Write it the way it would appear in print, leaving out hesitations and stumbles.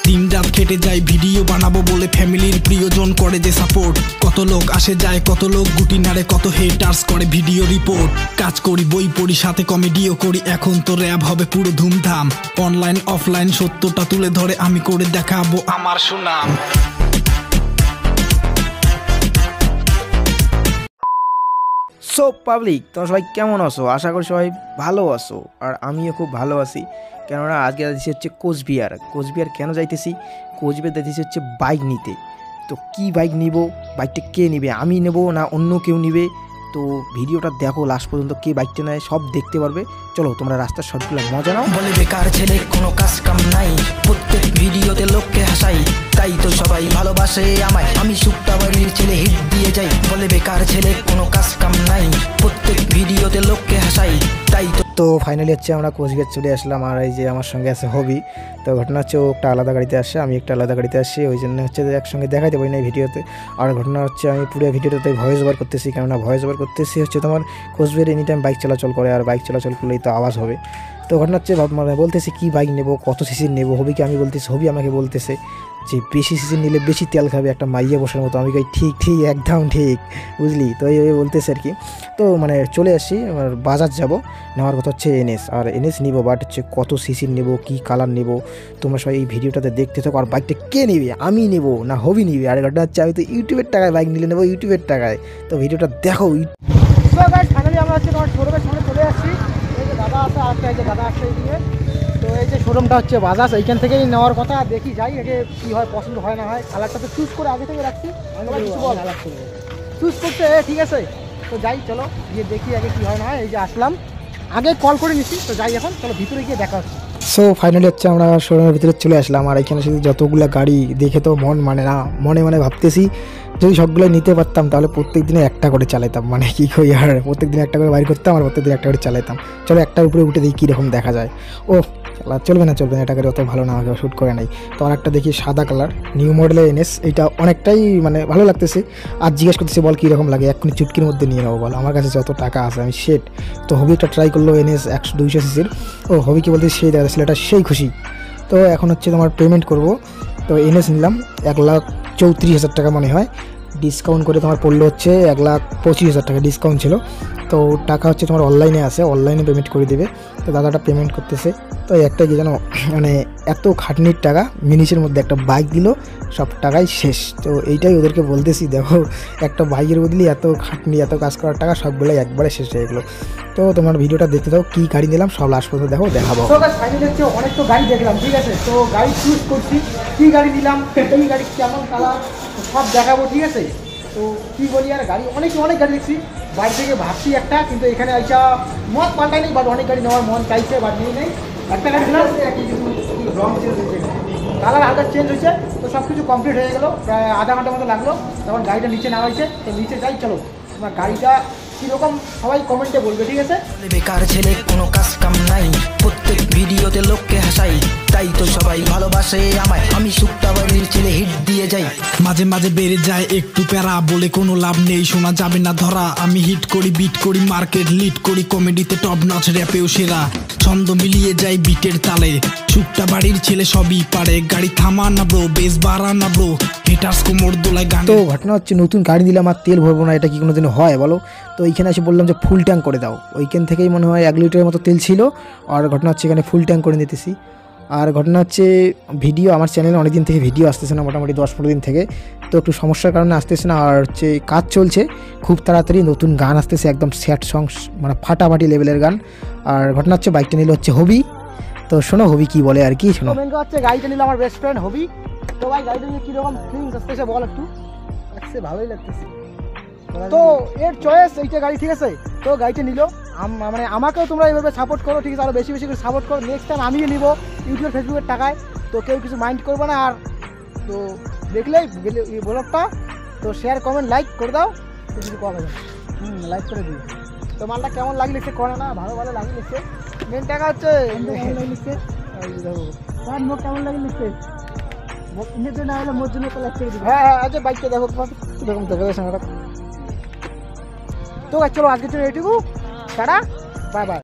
দিনরাত খেটে যায় ভিডিও বানাবো বলে, ফ্যামিলির প্রিয়জন করে যে সাপোর্ট। কত লোক আসে যায়, কত লোক গুটি নাড়ে, কত হেটার্স করে ভিডিও রিপোর্ট। কাজ করি, বই পড়ি, সাথে কমেডিও করি, এখন তো র‍্যাপ হবে পুরো ধুমধাম। অনলাইন অফলাইন সত্যটা তুলে ধরে আমি করে দেখাবো আমার সুনাম। সো পাবলিক, তোমরা সবাই কেমন আছো? আশা করি সবাই ভালো আছো, আর আমিও খুব ভালো আছি। কেননা আজকে যাচ্ছি হচ্ছে কোচবিহার। কোচবিহার কেন যাইতেছি? কোচবিহার যাইতেছি হচ্ছে বাইক নিতে। তো কি বাইক নিব, বাইকটা কে নিবে, আমি নেব না অন্য কেউ নিবে? তো ভিডিওটা দেখো লাস্ট পর্যন্ত, কে বাইকটা নেয় সব দেখতে পারবে। চলো তোমরা রাস্তার শর্টগুলো মজা নাও। বলে বেকার ছেলে কোনো কাজ কাম নাই, প্রত্যেক ভিডিওতে লোককে হাসাই, তাই তো সবাই ভালোবাসে আমায়, আমি শুকটা বাড়ির ছেলে হিট দিয়ে যাই। বলে বেকার ছেলে কোনো কাজ কাম নাই, প্রত্যেক ভিডিওতে লোককে হাসাই, তাই তো ফাইনালি হচ্ছে আমরা কোচবিহার চলে আসলাম। আর এই যে আমার সঙ্গে আছে হবি। তো ঘটনা হচ্ছে ও একটা আলাদা গাড়িতে আসছে, আমি একটা আলাদা গাড়িতে আসছি, ওই জন্য হচ্ছে একসঙ্গে দেখাইতে পারি না এই ভিডিওতে। আর ঘটনা হচ্ছে আমি পুরো ভিডিওতে ভয়েস ওভার করতেছি, কেননা ভয়েস ওভার করতেছি হচ্ছে তোমার কোচবিহার এনি টাইম বাইক চলাচল করে, আর বাইক চলাচল করলেই তো আওয়াজ হবে। তো ঘটনা হচ্ছে মানে বলতেছি কী বাইক নেবো, কত সিসির নেবো। হবিকে আমি বলতেছি, হবি আমাকে বলতেছে যে বেশি সিসি নিলে বেশি তেল খাবে, একটা মাইয়া বসার মতো। আমি কই ঠিক ঠিক একদম ঠিক, বুঝলি? তো এই বলতেছে আর কি। তো মানে চলে আসছি, বাজার যাব, নেওয়ার কথা হচ্ছে এনএস। আর এনএস নিবো, বাট হচ্ছে কত সিসির নেবো, কী কালার নেবো, তোমরা সবাই এই ভিডিওটাতে দেখতে থাকো। আর বাইকটা কে নেবে, আমি নেবো না হবি নিবে? আর ঘটনা হচ্ছে আমি তো ইউটিউবের টাকায় বাইক নিলে নেবো, ইউটিউবের টাকায়। তো ভিডিওটা দেখো। ফাইনালি আমরা হচ্ছে তোমার শোরুমের সামনে চলে আসছি। এই যে দাদা আছে, আর এই যে দাদা আসছে এইদিকে। তো এই যে শোরুমটা হচ্ছে বাজাজ, এইখান থেকেই নেওয়ার কথা। দেখি যাই আগে কী হয়, পছন্দ হয় না হয়। কালারটা তো চুজ করে আগে থেকে রাখছি, চুজ করতে ঠিক আছে। তো যাই, চলো গিয়ে দেখি আগে কী হয় না হয়। এই যে আসলাম, আগে কল করে নিচ্ছি। তো যাই এখন, চলো ভিতরে গিয়ে দেখা হচ্ছে। সো ফাইনালি হচ্ছে আমরা শোরুমের ভিতরে চলে আসলাম। আর এখানে শুধু যতগুলো গাড়ি দেখে তো মন মানে না, মনে ভাবতেছি যদি সবগুলো নিতে পারতাম তাহলে প্রত্যেক দিনে একটা করে চালাতাম। মানে কী কই, আর প্রত্যেক দিন একটা করে বাইর করতাম, আর প্রত্যেক দিন একটা করে চালাতাম। চলো একটার উপরে উঠে দেখি কীরকম দেখা যায়। ও চলবে না, এটা করে অত ভালো না, আমাকে শ্যুট করে নাই। তো আর একটা দেখি সাদা কালার নিউ মডেলের এনএস, এইটা অনেকটাই মানে ভালো লাগতেছে। আর জিজ্ঞেস করতেছে বল কীরকম লাগে, এক্ষুনি চুটকির মধ্যে নিয়ে নেবো বল, আমার কাছে যত টাকা আছে আমি সেট। তো হবি একটা ট্রাই করলো এনএস 100-200 সিসির। ও হবিকে বলতে সেই দেখা ছেলেটা সেই খুশি। তো এখন হচ্ছে তোমার পেমেন্ট করব। তো এনএস নিলাম 1,34,000 টাকা মনে হয়, ডিসকাউন্ট করে তোমার পড়লো হচ্ছে 1,25,000 টাকা ডিসকাউন্ট ছিল। তো টাকা হচ্ছে তোমার অনলাইনে আছে, অনলাইনে পেমেন্ট করে দেবে। তো দাদাটা পেমেন্ট করতেছে। তো একটা কি জানো, মানে এত খাটনির টাকা মিনিটের মধ্যে একটা বাইক দিল, সব টাকাই শেষ। তো এইটাই ওদেরকে বলতেছি, দেখো একটা বাইকের বদলি এত খাটনি, এত কাজ করার টাকা সবগুলোই একবারে শেষ হয়ে গেলো। তো তোমার ভিডিওটা দেখতে দাও, কী গাড়ি নিলাম সব লাস্ট পর্যন্ত দেখো, দেখাবো। ফাইনালি হচ্ছে অনেক তো গাড়ি দেখলাম, ঠিক আছে। তো গাড়ি চুজ করছি, কী গাড়ি নিলাম, এই গাড়ি কেমন কালার সব দেখাবো, ঠিক আছে। তো কী বলি, আর গাড়ি অনেক গাড়ি দেখছি, বাড়ি থেকে ভাবছি একটা, কিন্তু এখানে আইসা মত পাল্টাই নেই, বাট অনেক গাড়ি নেওয়ার মন চাইছে, বাট নেই। একটা গাড়ি দিলাম, রং চেঞ্জ হয়েছে, কালার হালকা চেঞ্জ হয়েছে। তো সব কিছু কমপ্লিট হয়ে গেলো, প্রায় আধা ঘন্টার মতো লাগলো। তখন গাড়িটা নিচে নেওয়া হয়েছে। তো নিচে যাই, চলো তোমার গাড়িটা কীরকম সবাই কমেন্টে বলবে, ঠিক আছে। বেকার ছেলে কোনো কাজ কাম নাই, প্রত্যেক ভিডিওতে লোককে হাসাই, তাই তো সবাই ভালোবাসে আমায়, আমি শুকটা বাড়ির ছেলে হিট দিয়ে যাই। মাঝে মাঝে বেড়ে যায় একটু প্যারা, বলে কোনো লাভ নেই, শোনা যাবে না ধরা। আমি হিট করি, বিট করি, মার্কেট লিড করি, কমেডিতে টপ নচ, র্যাপেও সেরা। ছন্দ মিলিয়ে যায় বিটের তালে, শুকটা বাড়ির ছেলে সবই পারে। গাড়ি থামা না ব্রো, বেশ বাড়া না ব্রো, হেটার্স কোমর দোলায় গান। তো ঘটনা হচ্ছে নতুন গাড়ি দিলাম আর তেল ভরবো না, এটা কি কোনোদিন হয় বলো? তো এইখানে এসে বললাম যে ফুল ট্যাঙ্ক করে দাও। ওইখান থেকেই মনে হয় 1 লিটারের মতো তেল ছিল। আর ঘটনা হচ্ছে এখানে ফুল ট্যাঙ্ক করে নিতেছি। আর ঘটনা হচ্ছে ভিডিও আমার চ্যানেলে অনেক দিন থেকে ভিডিও আসতেছে না, মোটামুটি 10-15 দিন থেকে। তো একটু সমস্যার কারণে আসতেছে না। আর হচ্ছে কাজ চলছে, খুব তাড়াতাড়ি নতুন গান আসতেছে, একদম স্যাড সংস, মানে ফাটাফাটি লেভেলের গান। আর ঘটনা হচ্ছে বাইকটা নিল হচ্ছে হবি। তো শোনো হবি কি বলে আর কি, শোনো। হচ্ছে গাড়িটা নিল আমার বেস্ট ফ্রেন্ড হবি। তো ভাই গাড়িটা নিয়ে কীরকম ফিলিংস আসতেছে বল একটু? আসছে, ভালোই লাগতেছে। তো এর চয়েস এইটা গাড়ি, ঠিক আছে। তো গাড়িটা নিল, মানে আমাকেও তোমরা এইভাবে সাপোর্ট করো, ঠিক আছে। আরও বেশি করে সাপোর্ট করো। নেক্সট টাইম আমিও নিব ইউটিউব ফেসবুকের টাকায়। তো কেউ কিছু মাইন্ড করবে না। আর তো দেখলেই ব্লগটা তো শেয়ার কমেন্ট লাইক করে দাও, তো কিছু কম হবে, লাইক করে দিই। তো মালটা কেমন লাগলেছে করে না, ভালো লাগলেছে। মেন টাকা হচ্ছে লাগলেছে, কেমন লাগলেছে নিজে না হলে মোর জন্য তো লাইক করে দিবি। হ্যাঁ, আচ্ছা বাইকটা দেখো কীরকম দেখা যাচ্ছে। তো চলো আজকের জন্য এটুকু, টাটা, বাই বাই।